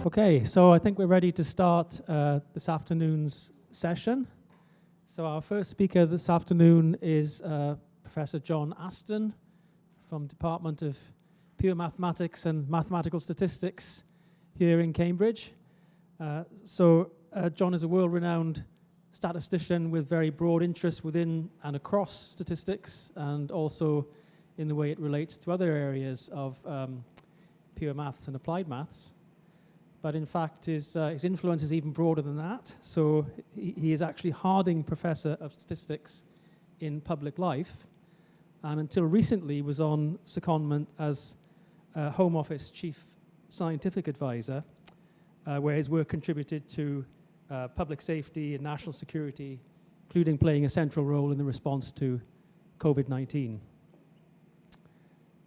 Okay, so I think we're ready to start this afternoon's session. So our first speaker this afternoon is Professor John Aston from Department of Pure Mathematics and Mathematical Statistics here in Cambridge. John is a world-renowned statistician with very broad interests within and across statistics, and also in the way it relates to other areas of pure maths and applied maths. But in fact, his influence is even broader than that. So he is actually Harding Professor of Statistics in Public Life, and until recently was on secondment as Home Office Chief Scientific Advisor, where his work contributed to public safety and national security, including playing a central role in the response to COVID-19.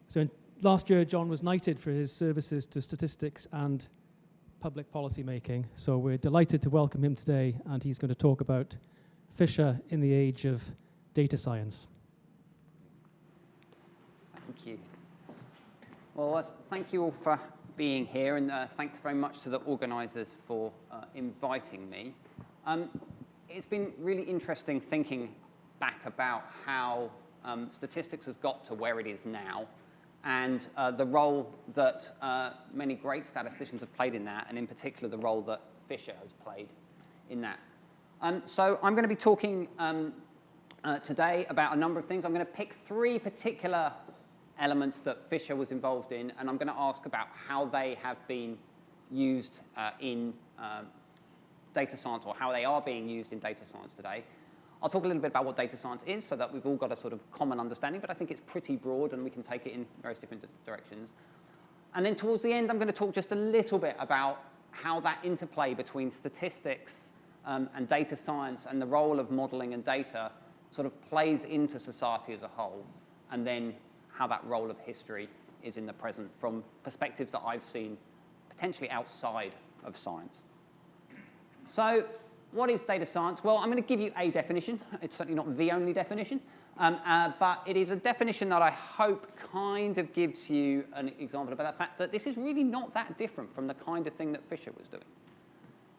So last year, John was knighted for his services to statistics and public policy making. So we're delighted to welcome him today, and he's going to talk about Fisher in the age of data science. Thank you. Well, thank you all for being here, and thanks very much to the organisers for inviting me. It's been really interesting thinking back about how statistics has got to where it is now, and the role that many great statisticians have played in that, and in particular the role that Fisher has played in that. So I'm going to be talking today about a number of things. I'm going to pick three particular elements that Fisher was involved in, and I'm going to ask about how they have been used in data science, or how they are being used in data science today. I'll talk a little bit about what data science is, so that we've all got a sort of common understanding, but I think it's pretty broad and we can take it in various different directions. And then towards the end, I'm going to talk just a little bit about how that interplay between statistics and data science and the role of modeling and data sort of plays into society as a whole, and then how that role of history is in the present from perspectives that I've seen potentially outside of science. So what is data science? Well, I'm going to give you a definition. It's certainly not the only definition, but it is a definition that I hope kind of gives you an example about the fact that this is really not that different from the kind of thing that Fisher was doing.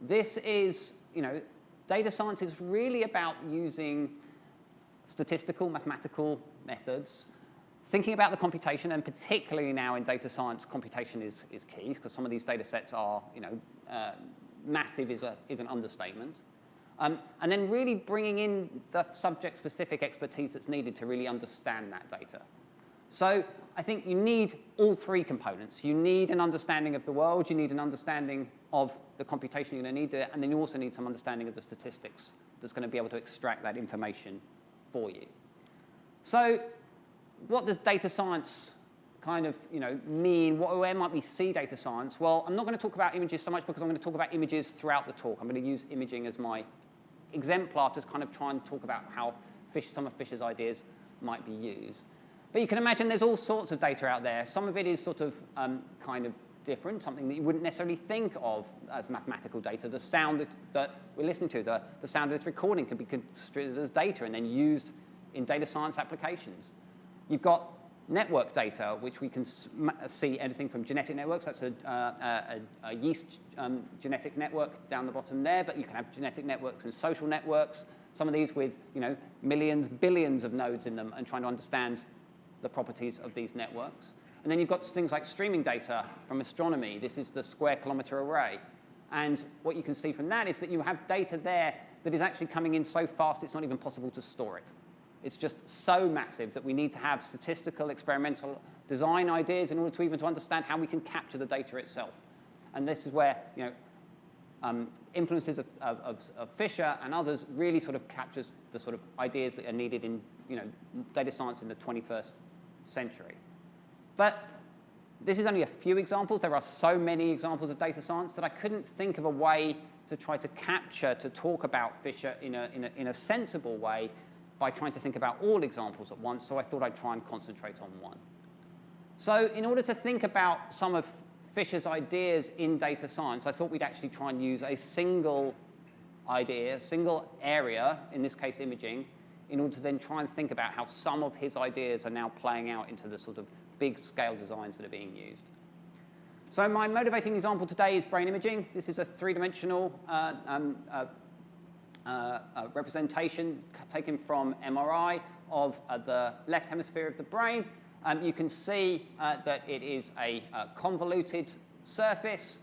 This is, data science is really about using statistical, mathematical methods, thinking about the computation, and particularly now in data science, computation is key, because some of these data sets are, massive is an understatement. And then really bringing in the subject-specific expertise that's needed to really understand that data. So I think you need all three components. You need an understanding of the world, you need an understanding of the computation you're going to need to, and then you also need some understanding of the statistics that's going to be able to extract that information for you. So what does data science kind of mean? Where might we see data science? Well, I'm not going to talk about images so much because I'm going to talk about images throughout the talk. I'm going to use imaging as my exemplar to kind of try and talk about how some of Fisher's ideas might be used. But you can imagine there's all sorts of data out there. Some of it is sort of kind of different, something that you wouldn't necessarily think of as mathematical data. The sound that we're listening to, the sound of this recording can be construed as data and then used in data science applications. You've got network data, which we can see anything from genetic networks. That's a yeast genetic network down the bottom there, but you can have genetic networks and social networks, some of these with millions, billions of nodes in them, and trying to understand the properties of these networks. And then you've got things like streaming data from astronomy. This is the square kilometer array. And what you can see from that is that you have data there that is actually coming in so fast it's not even possible to store it. It's just so massive that we need to have statistical, experimental design ideas in order to even to understand how we can capture the data itself. And this is where influences of Fisher and others really sort of captures the sort of ideas that are needed in data science in the 21st century. But this is only a few examples. There are so many examples of data science that I couldn't think of a way to try to capture, to talk about Fisher in a sensible way by trying to think about all examples at once, so I thought I'd try and concentrate on one. So in order to think about some of Fisher's ideas in data science, I thought we'd actually try and use a single idea, a single area, in this case imaging, in order to then try and think about how some of his ideas are now playing out into the sort of big-scale designs that are being used. So my motivating example today is brain imaging. This is a three-dimensional representation taken from MRI of the left hemisphere of the brain. You can see that it is a convoluted surface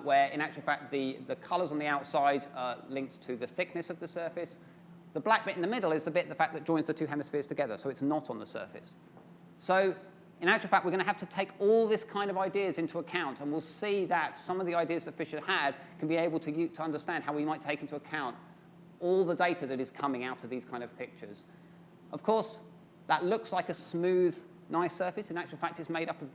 where, in actual fact, the colors on the outside are linked to the thickness of the surface. The black bit in the middle is the fact that joins the two hemispheres together, so it's not on the surface. So in actual fact, we're going to have to take all this kind of ideas into account, and we'll see that some of the ideas that Fisher had can be able to understand how we might take into account all the data that is coming out of these kind of pictures. Of course, that looks like a smooth, nice surface. In actual fact, it's made up of,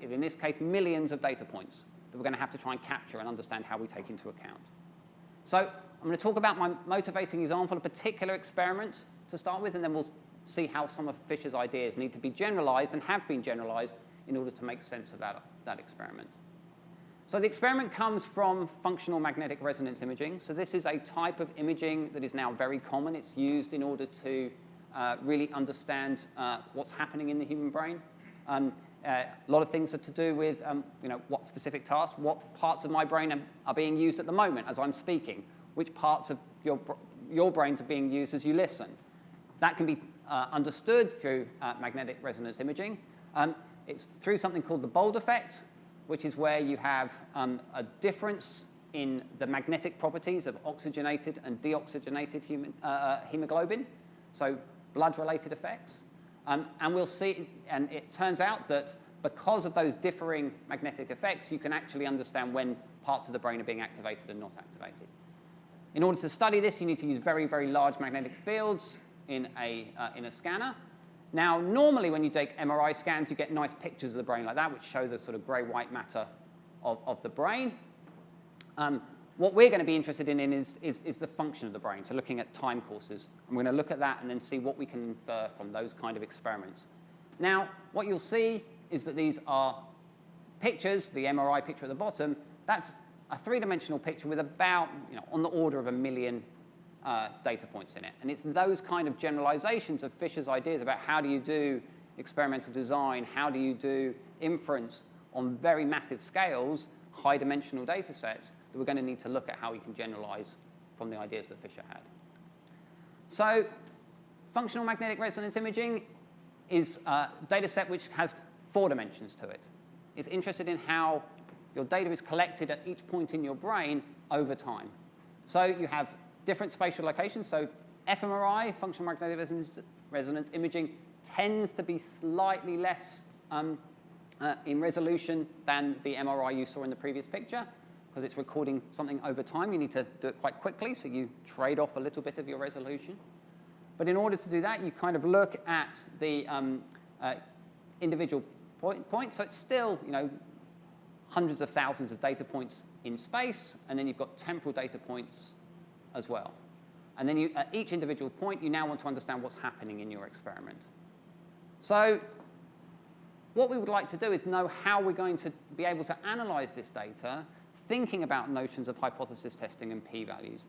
in this case, millions of data points that we're going to have to try and capture and understand how we take into account. So I'm going to talk about my motivating example, a particular experiment to start with, and then we'll see how some of Fisher's ideas need to be generalized and have been generalized in order to make sense of that experiment. So the experiment comes from functional magnetic resonance imaging. So this is a type of imaging that is now very common. It's used in order to really understand what's happening in the human brain. A lot of things are to do with what specific tasks, what parts of my brain are being used at the moment as I'm speaking, which parts of your brains are being used as you listen. That can be understood through magnetic resonance imaging. It's through something called the Bold effect, which is where you have a difference in the magnetic properties of oxygenated and deoxygenated hemoglobin, so blood-related effects. And we'll see, and it turns out that because of those differing magnetic effects, you can actually understand when parts of the brain are being activated and not activated. In order to study this, you need to use very, very large magnetic fields in a scanner. Now, normally when you take MRI scans, you get nice pictures of the brain like that, which show the sort of grey-white matter of the brain. What we're going to be interested in is the function of the brain, so looking at time courses. And we're going to look at that and then see what we can infer from those kind of experiments. Now, what you'll see is that these are pictures, the MRI picture at the bottom. That's a three-dimensional picture with about, on the order of 1 million data points in it. And it's those kind of generalizations of Fisher's ideas about how do you do experimental design, how do you do inference on very massive scales, high-dimensional data sets, that we're going to need to look at how we can generalize from the ideas that Fisher had. So functional magnetic resonance imaging is a data set which has 4 dimensions to it. It's interested in how your data is collected at each point in your brain over time. So you have different spatial locations. So fMRI, functional magnetic resonance imaging, tends to be slightly less in resolution than the MRI you saw in the previous picture, because it's recording something over time. You need to do it quite quickly, so you trade off a little bit of your resolution. But in order to do that, you kind of look at the individual points. So it's still, hundreds of thousands of data points in space, and then you've got temporal data points as well. And then at each individual point, you now want to understand what's happening in your experiment. So what we would like to do is know how we're going to be able to analyze this data, thinking about notions of hypothesis testing and p-values,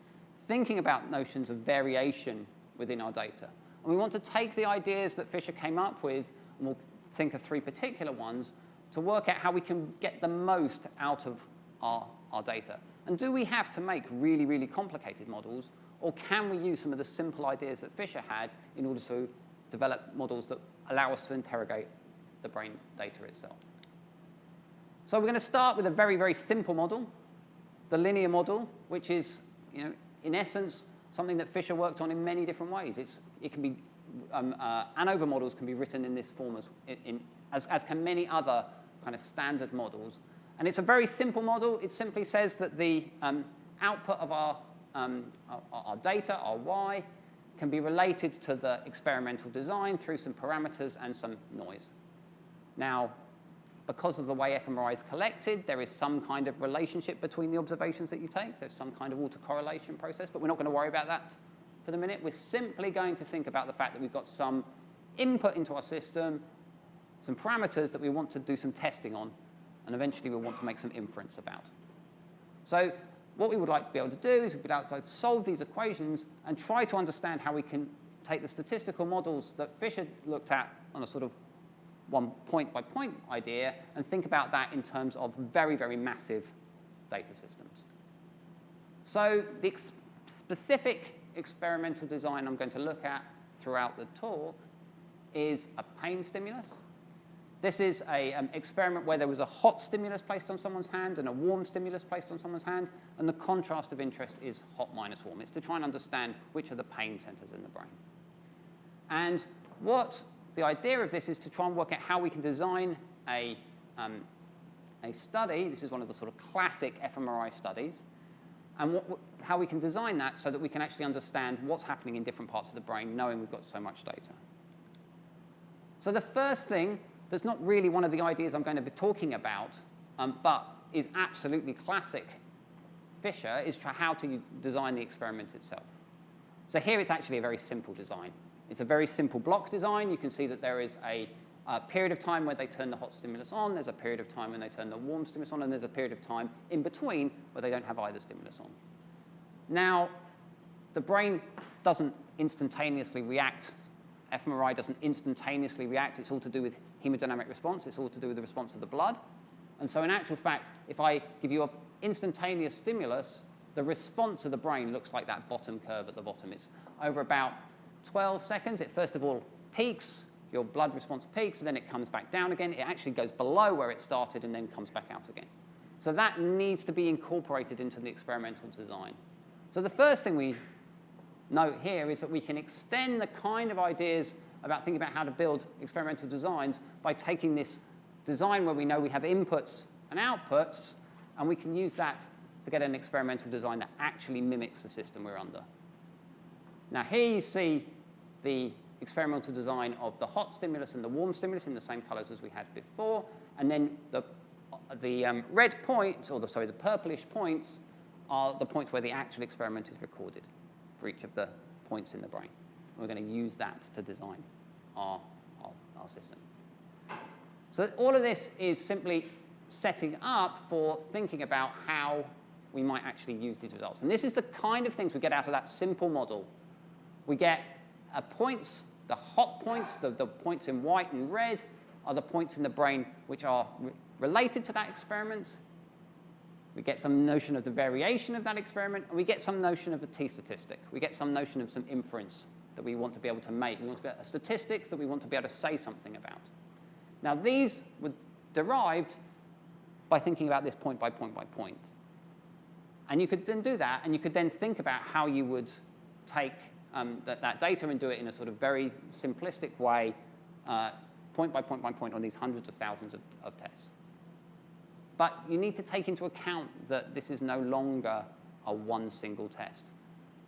thinking about notions of variation within our data. And we want to take the ideas that Fisher came up with, and we'll think of 3 particular ones, to work out how we can get the most out of our data. And do we have to make really, really complicated models, or can we use some of the simple ideas that Fisher had in order to develop models that allow us to interrogate the brain data itself? So we're going to start with a very, very simple model, the linear model, which is, in essence, something that Fisher worked on in many different ways. It can be ANOVA models can be written in this form as can many other kind of standard models. And it's a very simple model. It simply says that the output of our data, our Y, can be related to the experimental design through some parameters and some noise. Now, because of the way fMRI is collected, there is some kind of relationship between the observations that you take. There's some kind of autocorrelation process, but we're not going to worry about that for the minute. We're simply going to think about the fact that we've got some input into our system, some parameters that we want to do some testing on, and eventually we'll want to make some inference about. So what we would like to be able to do is we would like to solve these equations and try to understand how we can take the statistical models that Fisher looked at on a sort of one point-by-point idea and think about that in terms of very, very massive data systems. So the specific experimental design I'm going to look at throughout the talk is a pain stimulus. This is an experiment where there was a hot stimulus placed on someone's hand and a warm stimulus placed on someone's hand, and the contrast of interest is hot minus warm. It's to try and understand which are the pain centers in the brain. And what the idea of this is to try and work out how we can design a study. This is one of the sort of classic fMRI studies, and how we can design that so that we can actually understand what's happening in different parts of the brain, knowing we've got so much data. So the first thing, that's not really one of the ideas I'm going to be talking about, but is absolutely classic Fisher, is how to design the experiment itself. So here it's actually a very simple design. It's a very simple block design. You can see that there is a period of time where they turn the hot stimulus on, there's a period of time when they turn the warm stimulus on, and there's a period of time in between where they don't have either stimulus on. Now, the brain doesn't instantaneously react. fMRI doesn't instantaneously react. It's all to do with hemodynamic response. It's all to do with the response to the blood. And so in actual fact, if I give you an instantaneous stimulus, the response of the brain looks like that bottom curve at the bottom. It's over about 12 seconds. It first of all peaks, your blood response peaks, and then it comes back down again. It actually goes below where it started and then comes back out again. So that needs to be incorporated into the experimental design. So the first thing we note here is that we can extend the kind of ideas about thinking about how to build experimental designs by taking this design where we know we have inputs and outputs, and we can use that to get an experimental design that actually mimics the system we're under. Now here you see the experimental design of the hot stimulus and the warm stimulus in the same colors as we had before, and then the red points, or the purplish points, are the points where the actual experiment is recorded for each of the points in the brain. We're going to use that to design our system. So all of this is simply setting up for thinking about how we might actually use these results. And this is the kind of things we get out of that simple model. We get points, the hot points, the points in white and red are the points in the brain which are related to that experiment. We get some notion of the variation of that experiment, and we get some notion of a t-statistic. We get some notion of some inference that we want to be able to make. We want to get a statistic that we want to be able to say something about. Now, these were derived by thinking about this point by point by point. And you could then do that, and you could then think about how you would take that data and do it in a sort of very simplistic way, point by point by point on these hundreds of thousands of tests. But you need to take into account that this is no longer a one single test.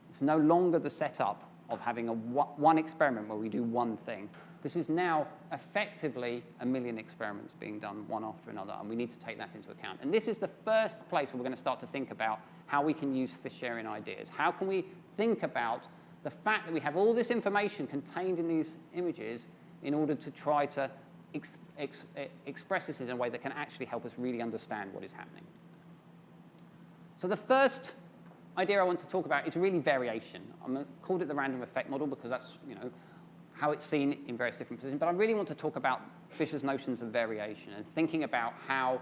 It's no longer the setup of having one experiment where we do one thing. This is now effectively 1 million experiments being done one after another, and we need to take that into account. And this is the first place where we're going to start to think about how we can use Fisherian ideas. How can we think about the fact that we have all this information contained in these images in order to try to express this in a way that can actually help us really understand what is happening. So the first idea I want to talk about is really variation. I'm called it the random effect model because that's how it's seen in various different positions. But I really want to talk about Fisher's notions of variation and thinking about how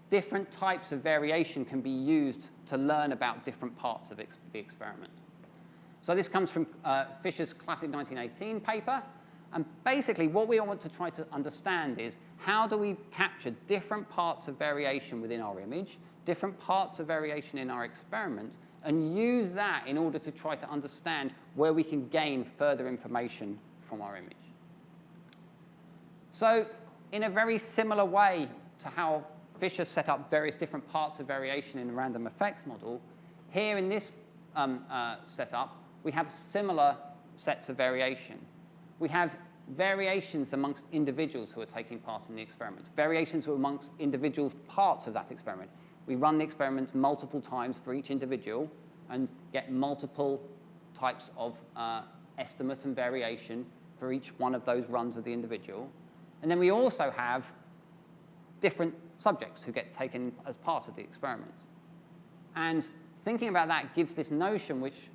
different types of variation can be used to learn about different parts of the experiment. So this comes from Fisher's classic 1918 paper. And basically, what we want to try to understand is how do we capture different parts of variation within our image, different parts of variation in our experiment, and use that in order to try to understand where we can gain further information from our image. So in a very similar way to how Fisher set up various different parts of variation in the random effects model, here in this setup, we have similar sets of variation. We have variations amongst individuals who are taking part in the experiments, variations amongst individual parts of that experiment. We run the experiment multiple times for each individual and get multiple types of estimate and variation for each one of those runs of the individual. And then we also have different subjects who get taken as part of the experiment. And thinking about that gives this notion which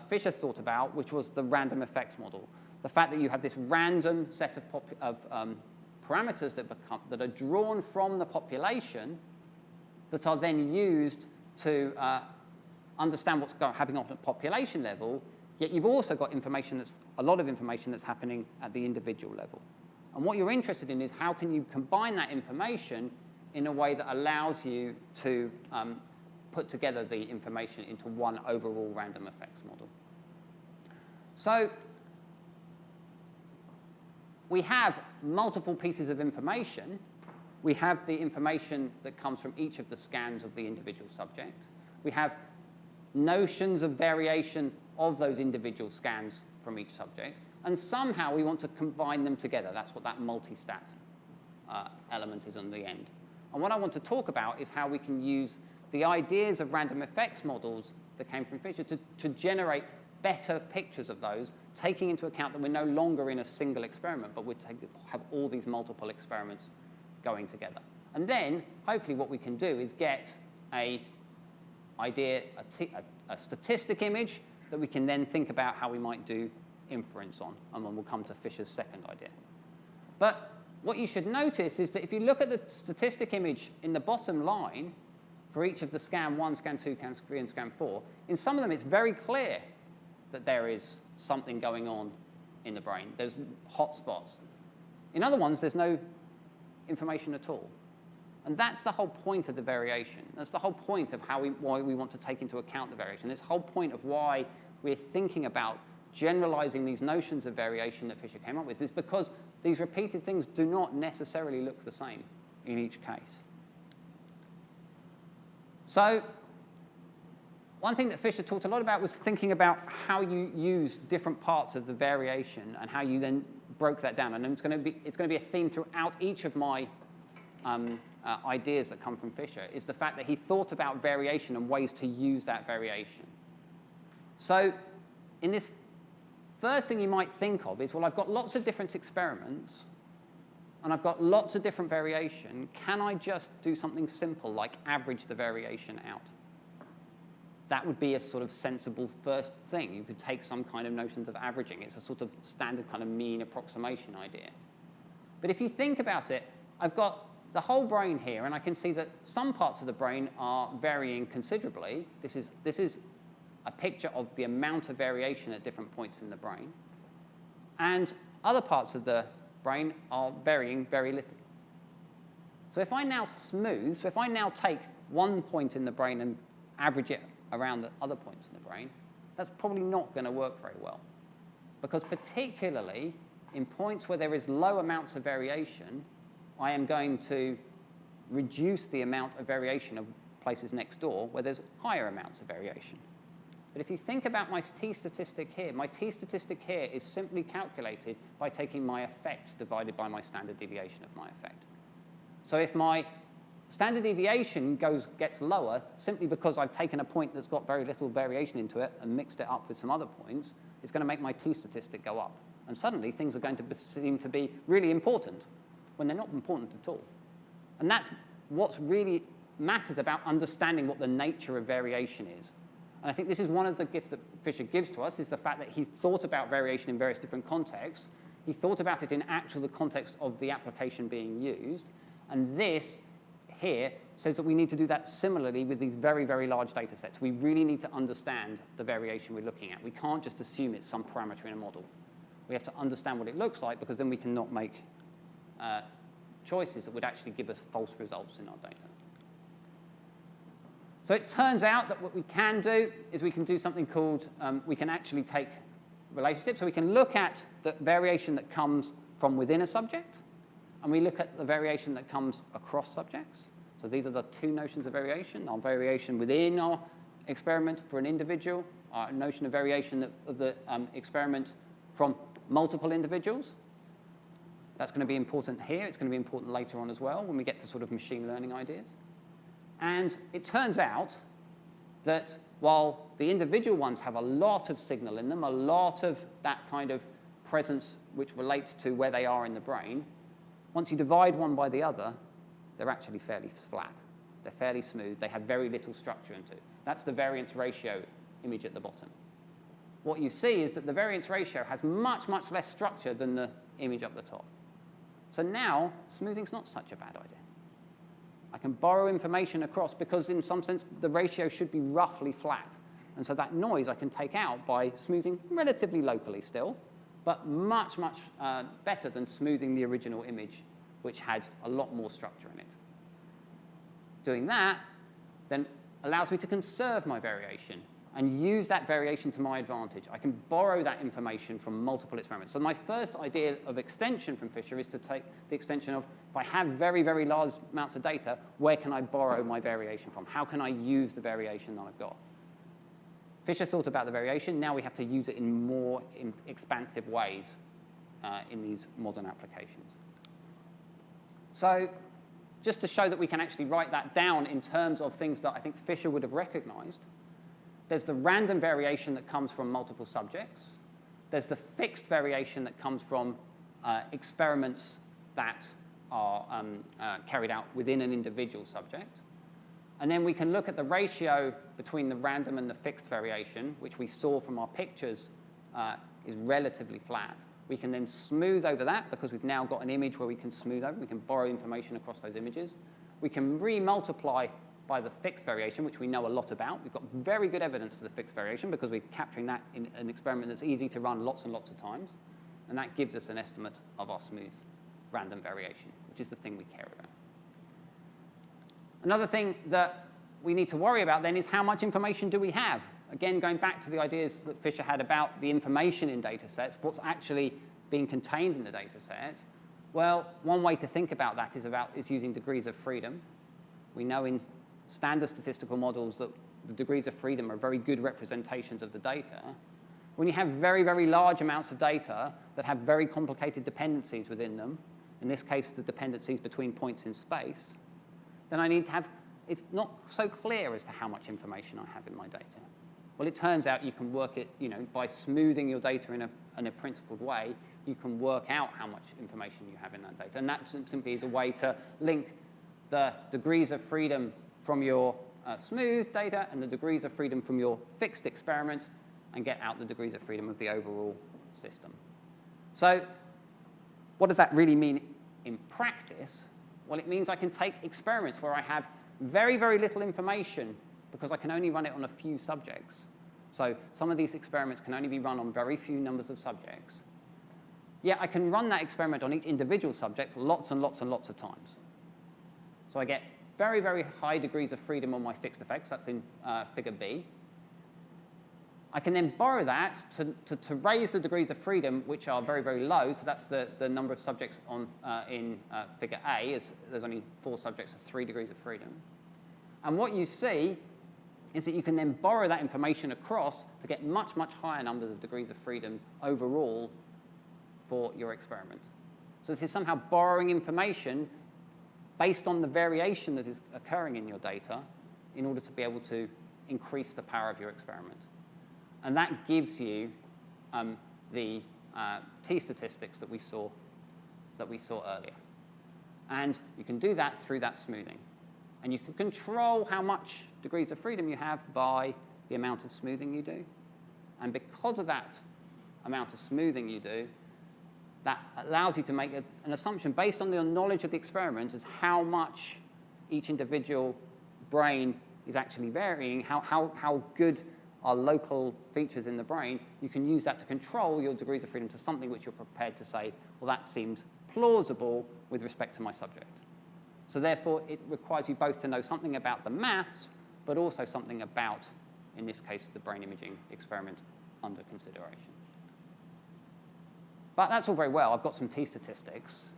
Fisher thought about, which was the random effects model. The fact that you have this random set of parameters that are drawn from the population that are then used to understand what's happening at the population level, yet you've also got a lot of information that's happening at the individual level. And what you're interested in is how can you combine that information in a way that allows you to put together the information into one overall random effects model. So we have multiple pieces of information. We have the information that comes from each of the scans of the individual subject. We have notions of variation of those individual scans from each subject. And somehow we want to combine them together. That's what that multi-stat element is on the end. And what I want to talk about is how we can use the ideas of random effects models that came from Fisher to generate better pictures of those, taking into account that we're no longer in a single experiment, but we have all these multiple experiments going together. And then, hopefully, what we can do is get a statistic image that we can then think about how we might do inference on, and then we'll come to Fisher's second idea. But what you should notice is that if you look at the statistic image in the bottom line for each of the scan 1, scan 2, scan 3, and scan 4, in some of them it's very clear that there is something going on in the brain. There's hot spots. In other ones, there's no information at all. And that's the whole point of the variation. That's the whole point of why we want to take into account the variation. It's the whole point of why we're thinking about generalizing these notions of variation that Fisher came up with, is because these repeated things do not necessarily look the same in each case. So one thing that Fisher talked a lot about was thinking about how you use different parts of the variation and how you then broke that down. And it's going to be a theme throughout each of my ideas that come from Fisher, is the fact that he thought about variation and ways to use that variation. So in this first thing you might think of is, well, I've got lots of different experiments, and I've got lots of different variation. Can I just do something simple like average the variation out? That would be a sort of sensible first thing. You could take some kind of notions of averaging. It's a sort of standard kind of mean approximation idea. But if you think about it, I've got the whole brain here, and I can see that some parts of the brain are varying considerably. This is a picture of the amount of variation at different points in the brain. And other parts of the brain are varying very little. So if I now take one point in the brain and average it around the other points in the brain, that's probably not going to work very well. Because particularly in points where there is low amounts of variation, I am going to reduce the amount of variation of places next door where there's higher amounts of variation. But if you think about my t-statistic here is simply calculated by taking my effect divided by my standard deviation of my effect. So if my standard deviation gets lower simply because I've taken a point that's got very little variation into it and mixed it up with some other points, it's going to make my t-statistic go up. And suddenly things are going to seem to be really important when they're not important at all. And that's what really matters about understanding what the nature of variation is. And I think this is one of the gifts that Fisher gives to us, is the fact that he's thought about variation in various different contexts. He thought about it in the context of the application being used. And this here says that we need to do that similarly with these very, very large data sets. We really need to understand the variation we're looking at. We can't just assume it's some parameter in a model. We have to understand what it looks like, because then we cannot make choices that would actually give us false results in our data. So it turns out that what we can do is we can do something called, we can actually take relationships. So we can look at the variation that comes from within a subject, and we look at the variation that comes across subjects. So these are the two notions of variation: our variation within our experiment for an individual, our notion of variation of the experiment from multiple individuals. That's going to be important here. It's going to be important later on as well when we get to sort of machine learning ideas. And it turns out that while the individual ones have a lot of signal in them, a lot of that kind of presence which relates to where they are in the brain, once you divide one by the other, they're actually fairly flat. They're fairly smooth. They have very little structure into it. That's the variance ratio image at the bottom. What you see is that the variance ratio has much, much less structure than the image up the top. So now smoothing's not such a bad idea. I can borrow information across because in some sense the ratio should be roughly flat. And so that noise I can take out by smoothing relatively locally still, but much, much better than smoothing the original image, which had a lot more structure in it. Doing that then allows me to conserve my variation and use that variation to my advantage. I can borrow that information from multiple experiments. So my first idea of extension from Fisher is to take the extension of, if I have very, very large amounts of data, where can I borrow my variation from? How can I use the variation that I've got? Fisher thought about the variation. Now we have to use it in more expansive ways in these modern applications. So just to show that we can actually write that down in terms of things that I think Fisher would have recognized, there's the random variation that comes from multiple subjects. There's the fixed variation that comes from experiments that are carried out within an individual subject. And then we can look at the ratio between the random and the fixed variation, which we saw from our pictures is relatively flat. We can then smooth over that because we've now got an image where we can smooth over. We can borrow information across those images. We can re-multiply by the fixed variation, which we know a lot about. We've got very good evidence for the fixed variation because we're capturing that in an experiment that's easy to run lots and lots of times. And that gives us an estimate of our smooth random variation, which is the thing we care about. Another thing that we need to worry about then is how much information do we have? Again, going back to the ideas that Fisher had about the information in data sets, what's actually being contained in the data set. Well, one way to think about that is using degrees of freedom. We know in standard statistical models that the degrees of freedom are very good representations of the data. When you have very, very large amounts of data that have very complicated dependencies within them, in this case the dependencies between points in space, then I need to have, it's not so clear as to how much information I have in my data. Well, it turns out you can work it, by smoothing your data in a principled way, you can work out how much information you have in that data. And that simply is a way to link the degrees of freedom from your smooth data and the degrees of freedom from your fixed experiment and get out the degrees of freedom of the overall system. So what does that really mean in practice? Well, it means I can take experiments where I have very, very little information because I can only run it on a few subjects. So some of these experiments can only be run on very few numbers of subjects. Yet I can run that experiment on each individual subject lots and lots and lots of times. So I get very, very high degrees of freedom on my fixed effects. That's in figure B. I can then borrow that to raise the degrees of freedom, which are very, very low. So that's the number of subjects in figure A. There's only 4 subjects, so 3 degrees of freedom. And what you see is that you can then borrow that information across to get much, much higher numbers of degrees of freedom overall for your experiment. So this is somehow borrowing information based on the variation that is occurring in your data in order to be able to increase the power of your experiment. And that gives you the t-statistics that we saw earlier. And you can do that through that smoothing. And you can control how much degrees of freedom you have by the amount of smoothing you do. And because of that amount of smoothing you do, that allows you to make an assumption based on your knowledge of the experiment as how much each individual brain is actually varying, how good are local features in the brain. You can use that to control your degrees of freedom to something which you're prepared to say, well, that seems plausible with respect to my subject. So therefore, it requires you both to know something about the maths, but also something about, in this case, the brain imaging experiment under consideration. But that's all very well. I've got some t-statistics.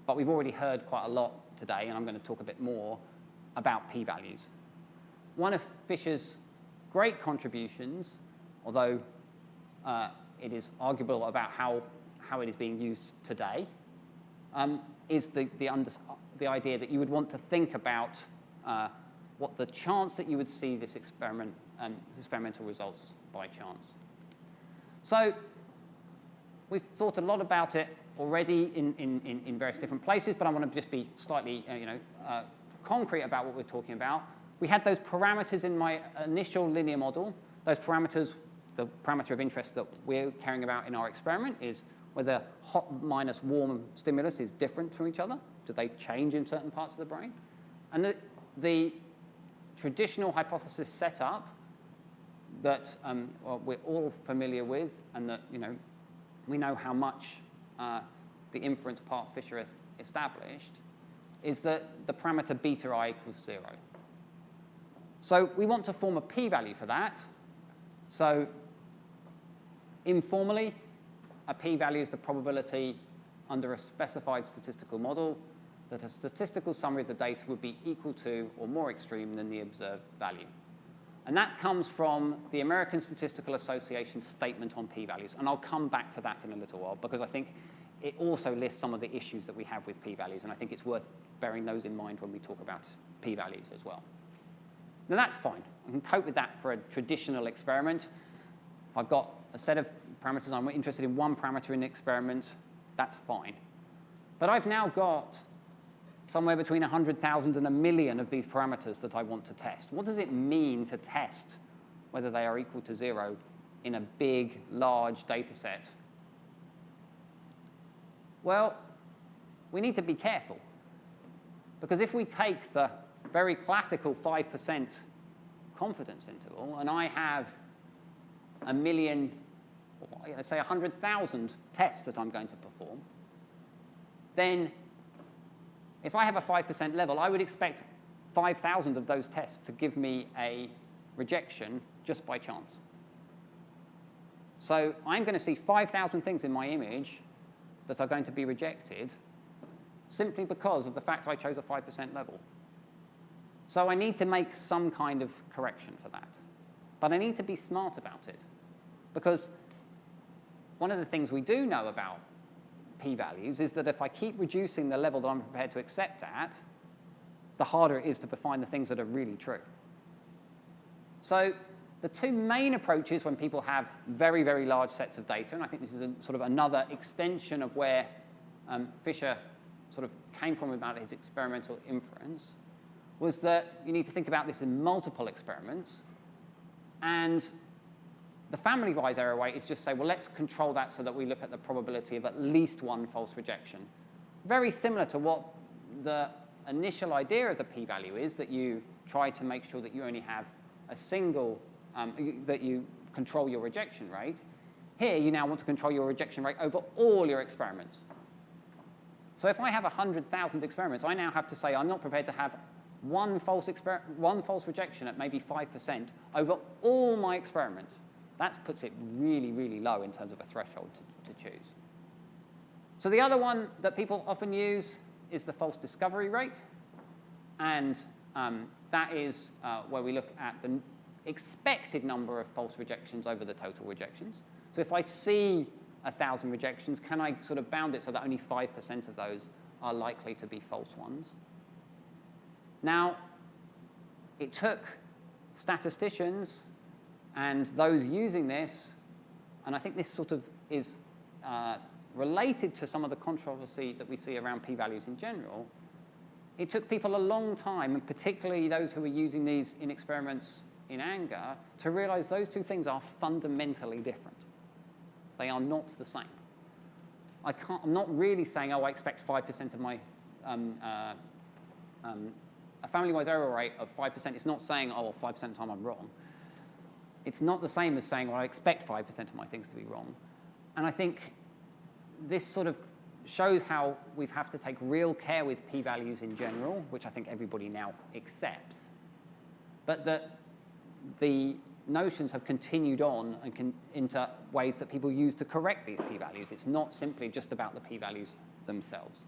But we've already heard quite a lot today, and I'm going to talk a bit more about p-values. One of Fisher's great contributions, although it is arguable about how it is being used today, is the idea that you would want to think about what the chance that you would see this experimental results by chance. So we've thought a lot about it already in various different places, but I want to just be slightly concrete about what we're talking about. We had those parameters in my initial linear model. Those parameters, the parameter of interest that we're caring about in our experiment is whether hot minus warm stimulus is different from each other. Do they change in certain parts of the brain? And the traditional hypothesis setup that we're all familiar with, and that we know how much the inference part Fisher has established, is that the parameter beta I equals 0. So we want to form a p-value for that. So informally, a p-value is the probability under a specified statistical model that a statistical summary of the data would be equal to or more extreme than the observed value. And that comes from the American Statistical Association's statement on p-values. And I'll come back to that in a little while, because I think it also lists some of the issues that we have with p-values, and I think it's worth bearing those in mind when we talk about p-values as well. Now that's fine. I can cope with that for a traditional experiment. If I've got a set of parameters, I'm interested in one parameter in the experiment, that's fine. But I've now got somewhere between 100,000 and 1 million of these parameters that I want to test. What does it mean to test whether they are equal to 0 in a big, large data set? Well, we need to be careful. Because if we take the very classical 5% confidence interval, and I have 1 million, or let's say 100,000 tests that I'm going to perform, then if I have a 5% level, I would expect 5,000 of those tests to give me a rejection just by chance. So I'm going to see 5,000 things in my image that are going to be rejected simply because of the fact I chose a 5% level. So I need to make some kind of correction for that. But I need to be smart about it, because one of the things we do know about p-values is that if I keep reducing the level that I'm prepared to accept at, the harder it is to find the things that are really true. So the two main approaches when people have very, very large sets of data, and I think this is sort of another extension of where Fisher sort of came from about his experimental inference, was that you need to think about this in multiple experiments. And the family-wise error weight is just say, well, let's control that so that we look at the probability of at least one false rejection. Very similar to what the initial idea of the p-value is, that you try to make sure that you only have a single, that you control your rejection rate. Here, you now want to control your rejection rate over all your experiments. So if I have 100,000 experiments, I now have to say I'm not prepared to have one false rejection at maybe 5% over all my experiments. That puts it really, really low in terms of a threshold to choose. So the other one that people often use is the false discovery rate. And that is where we look at the expected number of false rejections over the total rejections. So if I see 1,000 rejections, can I sort of bound it so that only 5% of those are likely to be false ones? Now, it took statisticians and those using this, and I think this sort of is related to some of the controversy that we see around p-values in general. It took people a long time, and particularly those who were using these in experiments in anger, to realize those two things are fundamentally different. They are not the same. I'm not really saying, oh, I expect 5% of my a family-wise error rate of 5%. It's not saying, oh, 5% of the time I'm wrong. It's not the same as saying, well, I expect 5% of my things to be wrong. And I think this sort of shows how we have to take real care with p-values in general, which I think everybody now accepts, but that the notions have continued on and into ways that people use to correct these p-values. It's not simply just about the p-values themselves.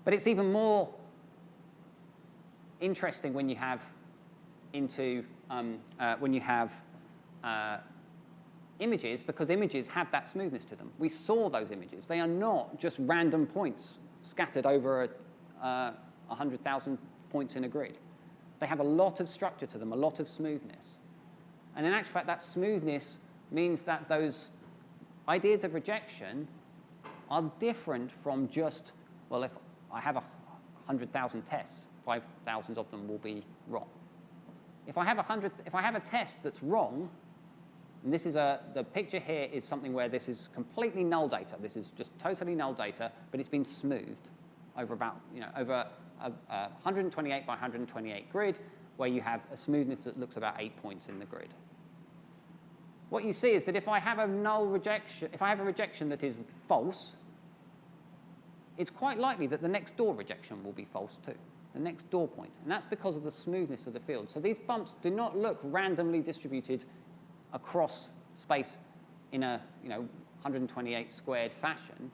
But it's even more interesting when you have images, because images have that smoothness to them. We saw those images. They are not just random points scattered over 100,000 points in a grid. They have a lot of structure to them, a lot of smoothness. And in actual fact, that smoothness means that those ideas of rejection are different from just, well, if I have 100,000 tests, 5,000 of them will be wrong. If I have a test that's wrong, And this is the picture here is something where this is completely null data. This is just totally null data, but it's been smoothed over about, over a 128 by 128 grid, where you have a smoothness that looks about 8 points in the grid. What you see is that if I have a null rejection, if I have a rejection that is false, it's quite likely that the next door rejection will be false too, the next door point. And that's because of the smoothness of the field. So these bumps do not look randomly distributed across space in a 128 squared fashion.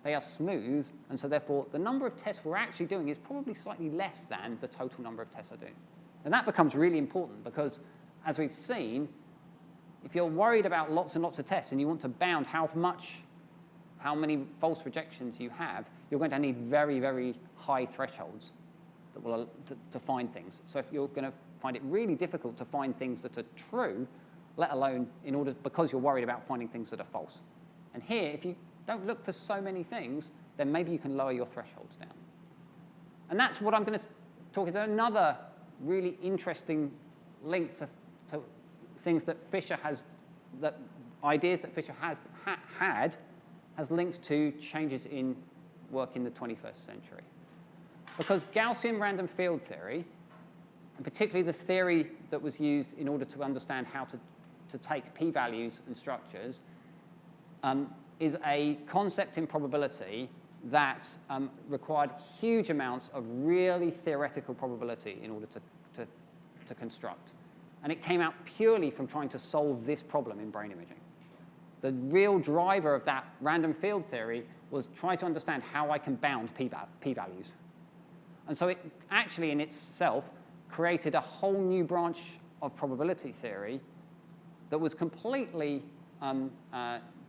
They are smooth, and so therefore the number of tests we're actually doing is probably slightly less than the total number of tests are doing. And that becomes really important because, as we've seen, if you're worried about lots and lots of tests and you want to bound how many false rejections you have, you're going to need very, very high thresholds that will to find things. So if you're going to find it really difficult to find things that are true, let alone because you're worried about finding things that are false. And here, if you don't look for so many things, then maybe you can lower your thresholds down. And that's what I'm going to talk about. Another really interesting link to things that Fisher has, that ideas that Fisher has linked to changes in work in the 21st century. Because Gaussian random field theory, and particularly the theory that was used in order to understand how to take p-values and structures, is a concept in probability that required huge amounts of really theoretical probability in order to construct. And it came out purely from trying to solve this problem in brain imaging. The real driver of that random field theory was try to understand how I can bound p-values. And so it actually in itself created a whole new branch of probability theory that was completely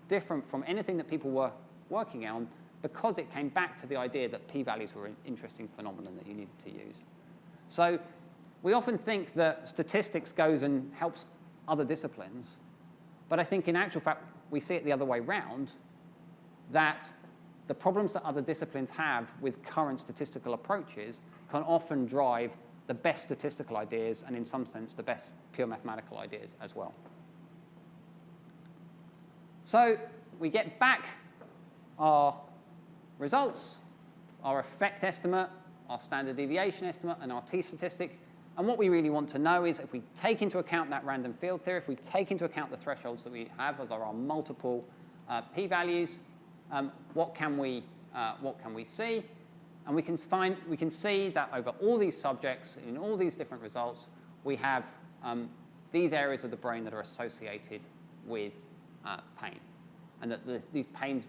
different from anything that people were working on, because it came back to the idea that p-values were an interesting phenomenon that you needed to use. So we often think that statistics goes and helps other disciplines, but I think in actual fact we see it the other way round, that the problems that other disciplines have with current statistical approaches can often drive the best statistical ideas and in some sense the best pure mathematical ideas as well. So we get back our results, our effect estimate, our standard deviation estimate, and our t-statistic. And what we really want to know is if we take into account that random field theory, if we take into account the thresholds that we have, if there are multiple p-values, what can we see? And we can see that over all these subjects, in all these different results, we have these areas of the brain that are associated with pain, and that the pain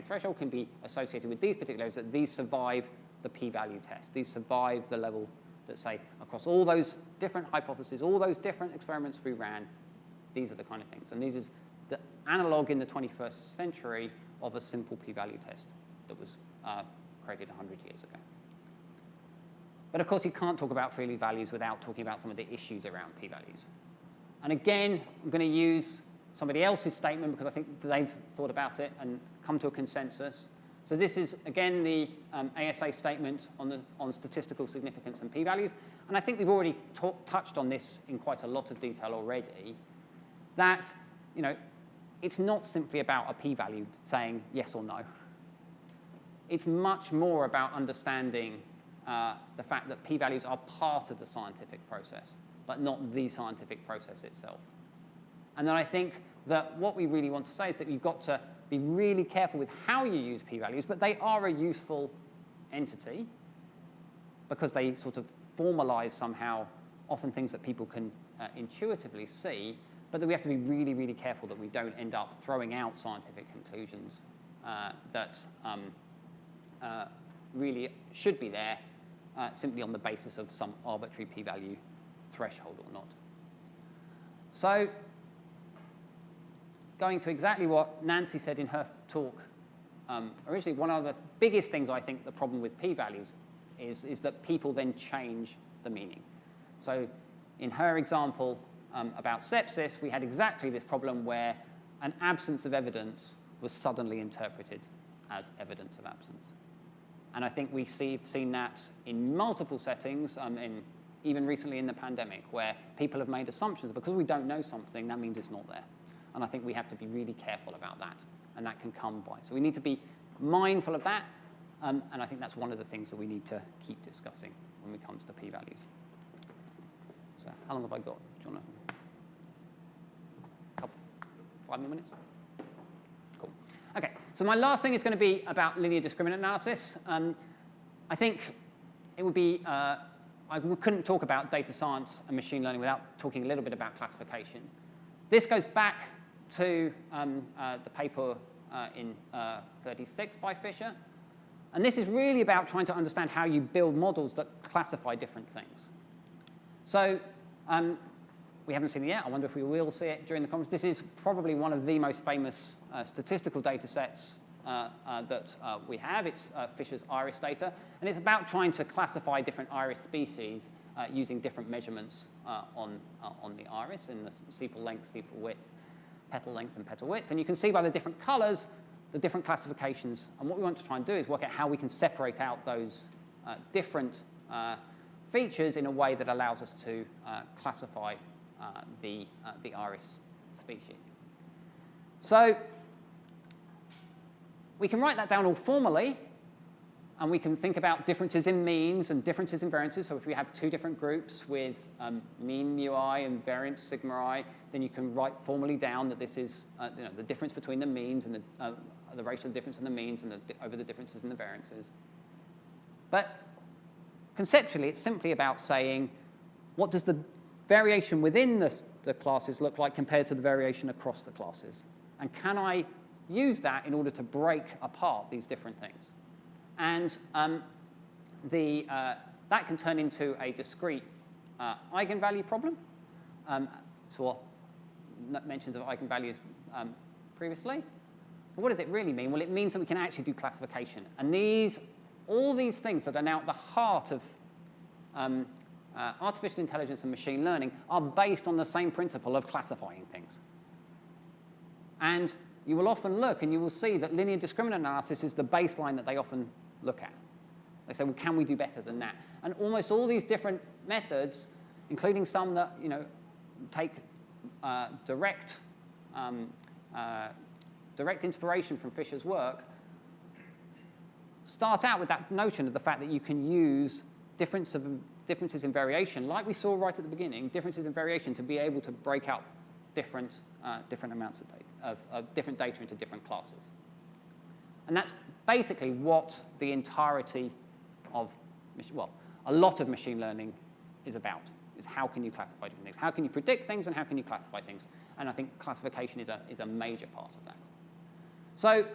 threshold can be associated with these particular areas, that these survive the p-value test. These survive the level that say across all those different hypotheses, all those different experiments we ran, these are the kind of things. And these is the analog in the 21st century of a simple p-value test that was created 100 years ago. But of course, you can't talk about Freely values without talking about some of the issues around p-values. And again, I'm going to use somebody else's statement because I think they've thought about it and come to a consensus. So this is, again, the ASA statement on statistical significance and p-values. And I think we've already touched on this in quite a lot of detail already, that it's not simply about a p-value saying yes or no. It's much more about understanding the fact that p-values are part of the scientific process, but not the scientific process itself. And then I think that what we really want to say is that you've got to be really careful with how you use p-values, but they are a useful entity because they sort of formalize somehow often things that people can intuitively see, but that we have to be really, really careful that we don't end up throwing out scientific conclusions that really should be there simply on the basis of some arbitrary p-value threshold or not. So going to exactly what Nancy said in her talk, originally one of the biggest things I think the problem with p-values is that people then change the meaning. So in her example about sepsis, we had exactly this problem where an absence of evidence was suddenly interpreted as evidence of absence. And I think we've seen that in multiple settings, in even recently in the pandemic, where people have made assumptions. Because we don't know something, that means it's not there. And I think we have to be really careful about that, and that can come by. So we need to be mindful of that, and I think that's one of the things that we need to keep discussing when it comes to p-values. So how long have I got, Jonathan? 5 more minutes? Cool. OK, so my last thing is going to be about linear discriminant analysis. I think it would be, we couldn't talk about data science and machine learning without talking a little bit about classification. This goes back to the paper in 36 by Fisher. And this is really about trying to understand how you build models that classify different things. So we haven't seen it yet. I wonder if we will see it during the conference. This is probably one of the most famous statistical data sets that we have. It's Fisher's iris data. And it's about trying to classify different iris species using different measurements on the iris in the sepal length, sepal width, petal length, and petal width. And you can see by the different colors the different classifications. And what we want to try and do is work out how we can separate out those different features in a way that allows us to classify the iris species. So we can write that down all formally, and we can think about differences in means and differences in variances. So if we have two different groups with mean mu I and variance sigma I, then you can write formally down that this is the difference between the means and the ratio of the difference in the means and over the differences in the variances. But conceptually, it's simply about saying, what does the variation within the classes look like compared to the variation across the classes? And can I use that in order to break apart these different things? And that can turn into a discrete eigenvalue problem. Saw mentions of eigenvalues previously. What does it really mean? Well, it means that we can actually do classification. And all these things that are now at the heart of artificial intelligence and machine learning are based on the same principle of classifying things. And you will often look and you will see that linear discriminant analysis is the baseline that they often look at. They say, well, can we do better than that? And almost all these different methods, including some that take direct inspiration from Fisher's work, start out with that notion of the fact that you can use differences in variation, like we saw right at the beginning, differences in variation to be able to break out different amounts of data, different data into different classes. And that's basically what the entirety of, a lot of machine learning is about, is how can you classify different things? How can you predict things and how can you classify things? And I think classification is a major part of that. So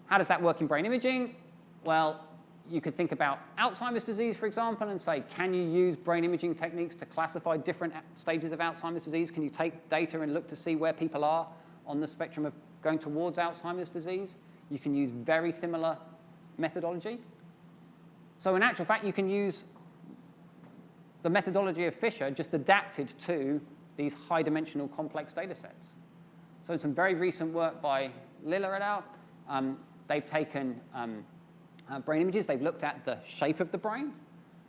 how does that work in brain imaging? Well, you could think about Alzheimer's disease, for example, and say, can you use brain imaging techniques to classify different stages of Alzheimer's disease? Can you take data and look to see where people are on the spectrum of going towards Alzheimer's disease? You can use very similar methodology. So in actual fact, you can use the methodology of Fisher just adapted to these high-dimensional complex data sets. So in some very recent work by Lilla et al., they've taken brain images. They've looked at the shape of the brain.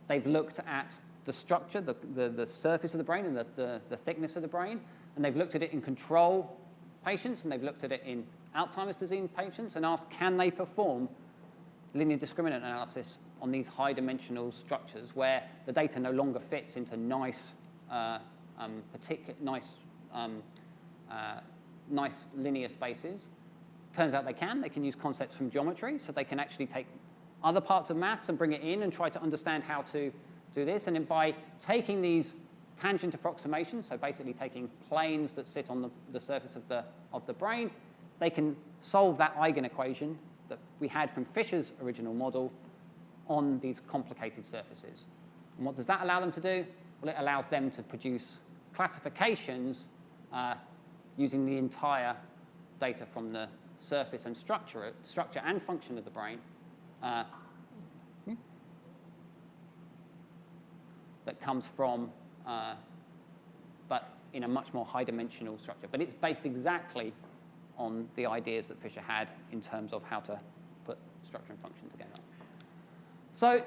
They've looked at the structure, the surface of the brain and the thickness of the brain. And they've looked at it in control patients, and they've looked at it in Alzheimer's disease patients and asked, can they perform linear discriminant analysis on these high-dimensional structures where the data no longer fits into nice linear spaces. Turns out they can. They can use concepts from geometry, so they can actually take other parts of maths and bring it in and try to understand how to do this. And then by taking these tangent approximations, so basically taking planes that sit on the surface of the brain, they can solve that eigenequation that we had from Fisher's original model on these complicated surfaces. And what does that allow them to do? Well, it allows them to produce classifications using the entire data from the surface and structure and function of the brain that comes from, but in a much more high-dimensional structure. But it's based exactly on the ideas that Fisher had in terms of how to put structure and function together. So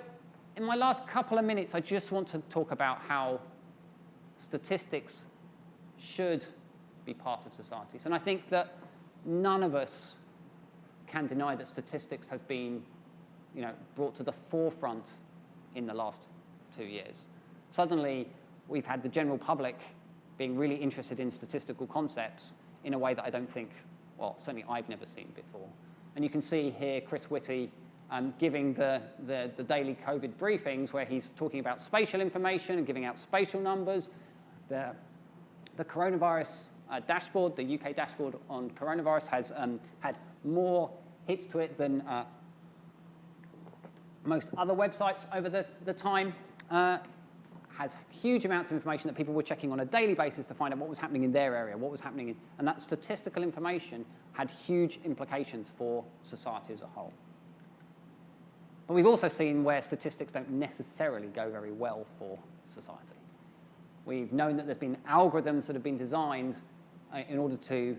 in my last couple of minutes, I just want to talk about how statistics should be part of societies. And I think that none of us can deny that statistics has been brought to the forefront in the last 2 years. Suddenly, we've had the general public being really interested in statistical concepts in a way that I don't think, well, certainly I've never seen before. And you can see here Chris Whitty giving the daily COVID briefings where he's talking about spatial information and giving out spatial numbers. The coronavirus dashboard, the UK dashboard on coronavirus, has had more hits to it than most other websites over the time. Has huge amounts of information that people were checking on a daily basis to find out what was happening in their area, what was happening and that statistical information had huge implications for society as a whole. But we've also seen where statistics don't necessarily go very well for society. We've known that there's been algorithms that have been designed in order to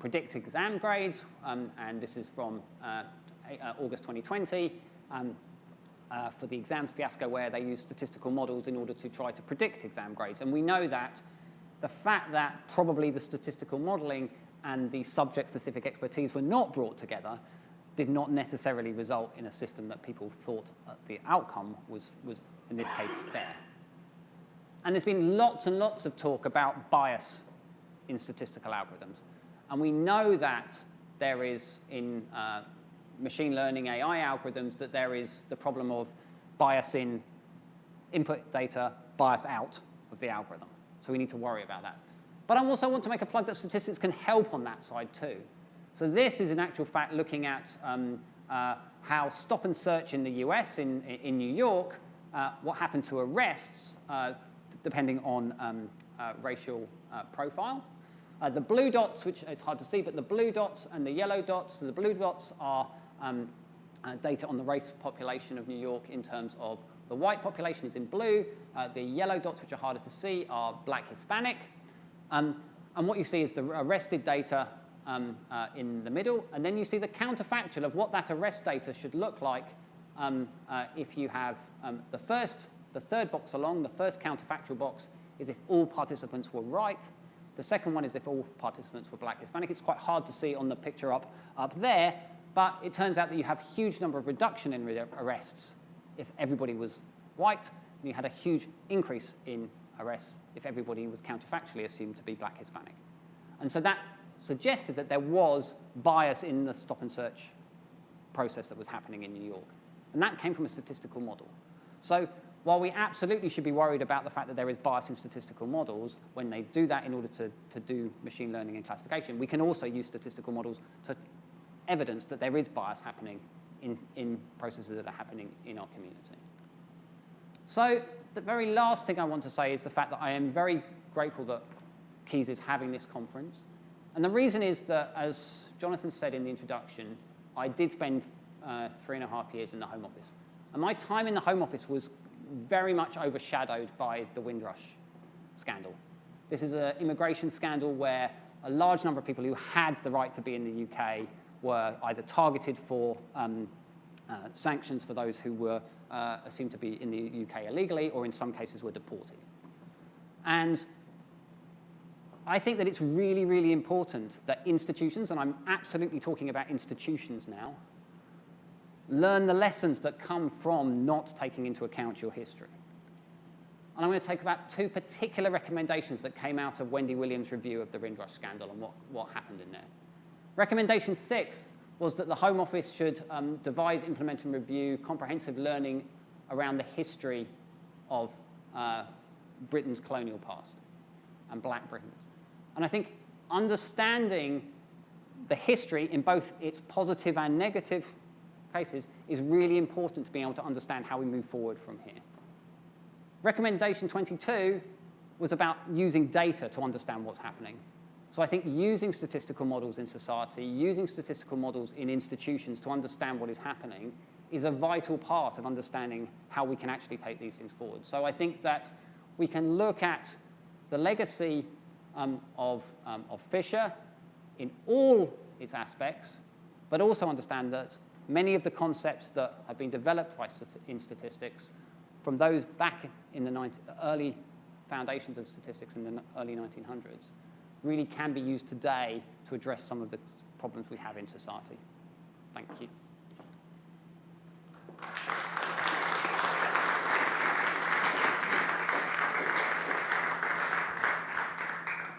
predict exam grades, and this is from August 2020, for the exams fiasco where they used statistical models in order to try to predict exam grades. And we know that the fact that probably the statistical modeling and the subject-specific expertise were not brought together did not necessarily result in a system that people thought the outcome was in this case, fair. And there's been lots and lots of talk about bias in statistical algorithms. And we know that there is, in machine learning AI algorithms, that there is the problem of bias in input data, bias out of the algorithm. So we need to worry about that. But I also want to make a plug that statistics can help on that side too. So this is in actual fact looking at how stop and search in the US, in New York, what happened to arrests depending on racial profile. The blue dots, which is hard to see, but the blue dots and the yellow dots, so the blue dots are data on the race population of New York in terms of the white population is in blue. The yellow dots, which are harder to see, are black Hispanic. And what you see is the arrested data in the middle, and then you see the counterfactual of what that arrest data should look like if you have the third box along. The first counterfactual box is if all participants were right. The second one is if all participants were black Hispanic. It's quite hard to see on the picture up there, but it turns out that you have a huge number of reduction in arrests if everybody was white, and you had a huge increase in arrests if everybody was counterfactually assumed to be black Hispanic. And so that suggested that there was bias in the stop and search process that was happening in New York. And that came from a statistical model. So while we absolutely should be worried about the fact that there is bias in statistical models when they do that in order to do machine learning and classification, we can also use statistical models to evidence that there is bias happening in processes that are happening in our community. So the very last thing I want to say is the fact that I am very grateful that Caius is having this conference. And the reason is that, as Jonathan said in the introduction, I did spend 3.5 years in the Home Office. And my time in the Home Office was very much overshadowed by the Windrush scandal. This is an immigration scandal where a large number of people who had the right to be in the UK were either targeted for sanctions for those who were assumed to be in the UK illegally, or in some cases were deported. And I think that it's really, really important that institutions, and I'm absolutely talking about institutions now, learn the lessons that come from not taking into account your history. And I'm going to take about 2 particular recommendations that came out of Wendy Williams' review of the Windrush scandal and what happened in there. Recommendation 6 was that the Home Office should devise, implement, and review comprehensive learning around the history of Britain's colonial past and Black Britain. And I think understanding the history in both its positive and negative cases is really important to be able to understand how we move forward from here. Recommendation 22 was about using data to understand what's happening. So I think using statistical models in society, using statistical models in institutions to understand what is happening is a vital part of understanding how we can actually take these things forward. So I think that we can look at the legacy of Fisher in all its aspects, but also understand that many of the concepts that have been developed in statistics from those back in the early foundations of statistics in the early 1900s really can be used today to address some of the problems we have in society. Thank you.